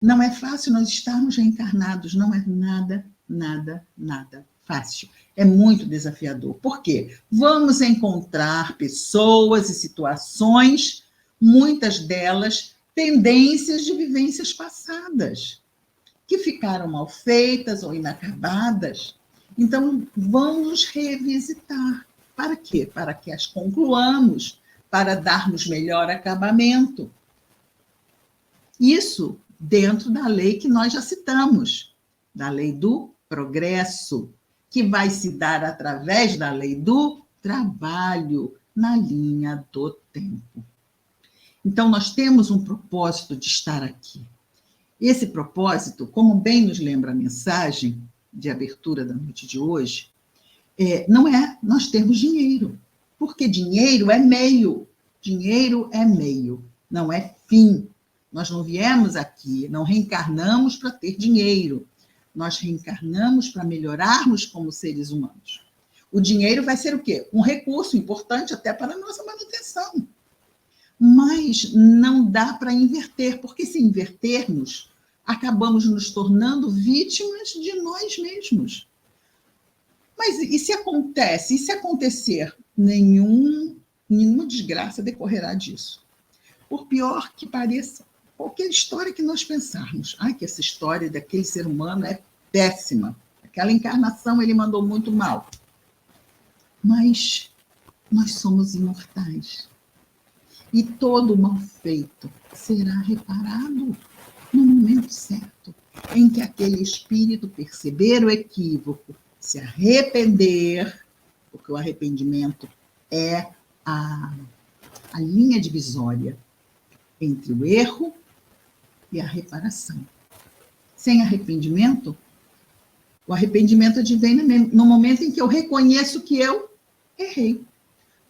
Não é fácil nós estarmos reencarnados, não é nada, nada, nada fácil. É muito desafiador. Por quê? Vamos encontrar pessoas e situações, muitas delas tendências de vivências passadas, que ficaram mal feitas ou inacabadas. Então, vamos revisitar. Para quê? Para que as concluamos, para darmos melhor acabamento. Isso dentro da lei que nós já citamos, da lei do progresso, que vai se dar através da lei do trabalho, na linha do tempo. Então, nós temos um propósito de estar aqui. Esse propósito, como bem nos lembra a mensagem de abertura da noite de hoje, não é nós termos dinheiro, porque dinheiro é meio, não é fim. Nós não viemos aqui, não reencarnamos para ter dinheiro, nós reencarnamos para melhorarmos como seres humanos. O dinheiro vai ser o quê? Um recurso importante até para a nossa manutenção. Mas não dá para inverter, porque se invertermos, acabamos nos tornando vítimas de nós mesmos. Mas e se acontece? E se acontecer? Nenhuma desgraça decorrerá disso. Por pior que pareça, qualquer história que nós pensarmos, que essa história daquele ser humano é péssima, aquela encarnação ele mandou muito mal. Mas nós somos imortais. E todo mal feito será reparado no momento certo, em que aquele espírito perceber o equívoco, se arrepender, porque o arrependimento é a linha divisória entre o erro e a reparação. Sem arrependimento, o arrependimento advém no momento em que eu reconheço que eu errei.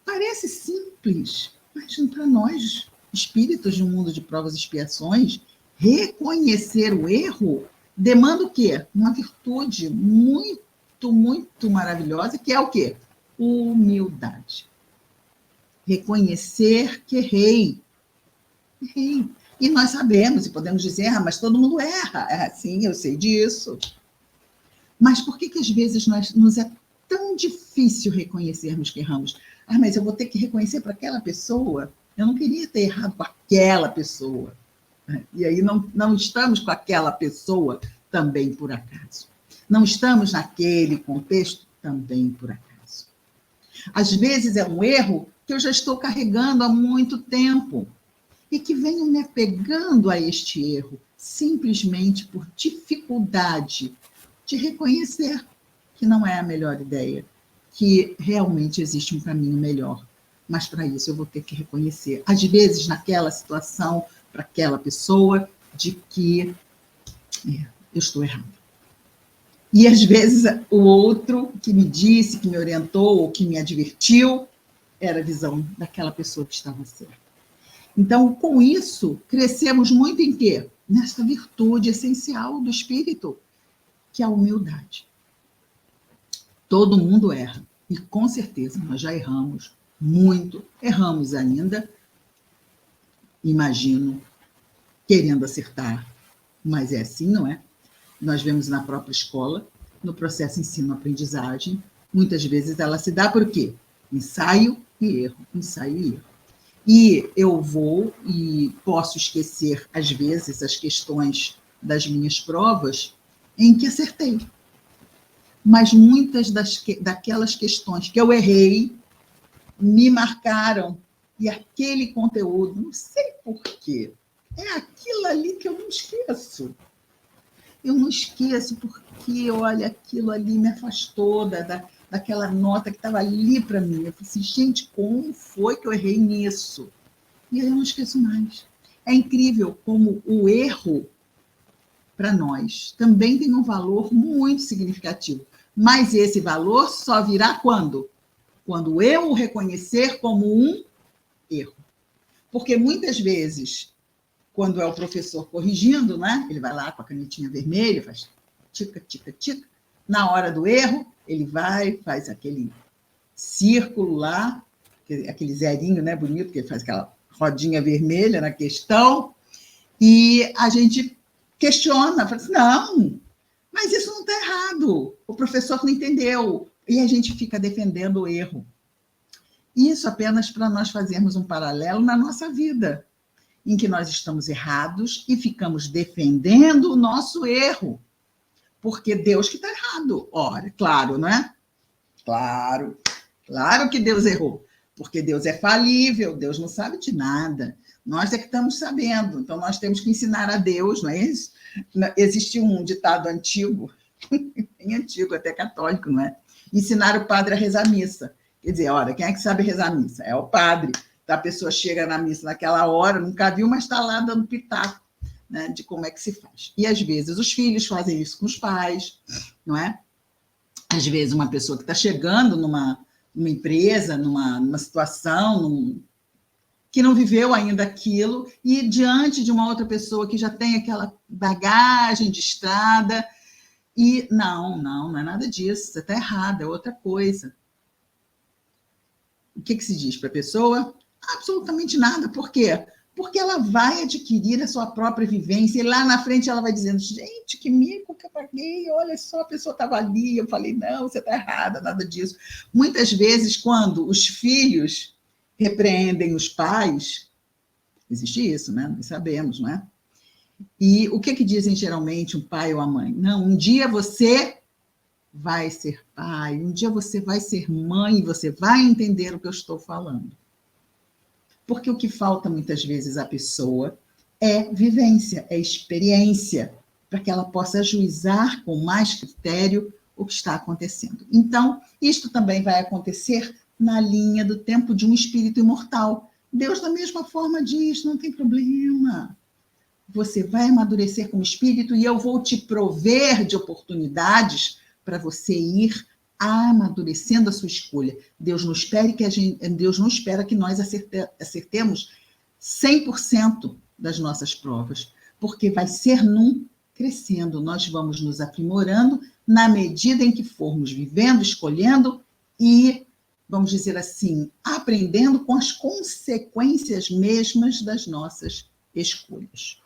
Parece simples, mas para nós, espíritos de um mundo de provas e expiações, reconhecer o erro demanda o quê? Uma virtude muito, muito maravilhosa, que é o quê? Humildade. Reconhecer que errei. E nós sabemos, e podemos dizer, mas todo mundo erra. Sim, eu sei disso. Mas por que às vezes nos é tão difícil reconhecermos que erramos? Mas eu vou ter que reconhecer para aquela pessoa? Eu não queria ter errado com aquela pessoa. E aí não estamos com aquela pessoa também por acaso. Não estamos naquele contexto também por acaso. Às vezes é um erro que eu já estou carregando há muito tempo e que venho me apegando a este erro simplesmente por dificuldade de reconhecer que não é a melhor ideia, que realmente existe um caminho melhor. Mas para isso eu vou ter que reconhecer, às vezes naquela situação, para aquela pessoa, de que eu estou errado. E às vezes o outro que me disse, que me orientou, ou que me advertiu, era a visão daquela pessoa que estava certa. Então, com isso, crescemos muito em quê? Nessa virtude essencial do espírito, que é a humildade. Todo mundo erra, e com certeza nós já erramos muito, erramos ainda, imagino, querendo acertar, mas é assim, não é? Nós vemos na própria escola, no processo ensino-aprendizagem, muitas vezes ela se dá por quê? Ensaio e erro, ensaio e erro. E eu vou e posso esquecer, às vezes, as questões das minhas provas em que acertei. Mas muitas daquelas questões que eu errei me marcaram. E aquele conteúdo, não sei por quê, é aquilo ali que eu não esqueço. Eu não esqueço porque, olha, aquilo ali me afastou daquela nota que estava ali para mim. Eu falei assim, gente, como foi que eu errei nisso? E aí eu não esqueço mais. É incrível como o erro, para nós, também tem um valor muito significativo. Mas esse valor só virá quando? Quando eu o reconhecer como um erro. Porque muitas vezes, quando é o professor corrigindo, né? Ele vai lá com a canetinha vermelha, faz tica, tica, tica. Na hora do erro, ele vai, faz aquele círculo lá, aquele zerinho, né, bonito, que ele faz aquela rodinha vermelha na questão, e a gente questiona, fala assim, não, mas isso não está errado, o professor não entendeu, e a gente fica defendendo o erro. Isso apenas para nós fazermos um paralelo na nossa vida, em que nós estamos errados e ficamos defendendo o nosso erro, porque Deus que está errado. Ora, claro, não é? Claro, claro que Deus errou, porque Deus é falível, Deus não sabe de nada. Nós é que estamos sabendo, então nós temos que ensinar a Deus, não é isso? Existiu um ditado antigo, bem antigo, até católico, não é? Ensinar o padre a rezar a missa. Quer dizer, olha, quem é que sabe rezar a missa? É o padre. A pessoa chega na missa naquela hora, nunca viu, mas está lá dando pitaco, né, de como é que se faz. E às vezes os filhos fazem isso com os pais, não é? Às vezes uma pessoa que está chegando numa empresa, numa situação, que não viveu ainda aquilo, e diante de uma outra pessoa que já tem aquela bagagem de estrada, e não é nada disso, você está errado, é outra coisa. O que se diz para a pessoa? Absolutamente nada. Por quê? Porque ela vai adquirir a sua própria vivência, e lá na frente ela vai dizendo, gente, que mico que eu paguei, olha só, a pessoa estava ali, eu falei, não, você está errada, nada disso. Muitas vezes, quando os filhos repreendem os pais, existe isso, né? Nós sabemos, né? E o que dizem geralmente um pai ou a mãe? Não, um dia você vai ser pai, um dia você vai ser mãe, e você vai entender o que eu estou falando. Porque o que falta muitas vezes à pessoa é vivência, é experiência, para que ela possa ajuizar com mais critério o que está acontecendo. Então, isto também vai acontecer na linha do tempo de um espírito imortal. Deus, da mesma forma, diz, não tem problema. Você vai amadurecer como espírito e eu vou te prover de oportunidades para você ir amadurecendo a sua escolha. Deus não espera que nós acertemos 100% das nossas provas, porque vai ser crescendo, nós vamos nos aprimorando na medida em que formos vivendo, escolhendo e, vamos dizer assim, aprendendo com as consequências mesmas das nossas escolhas.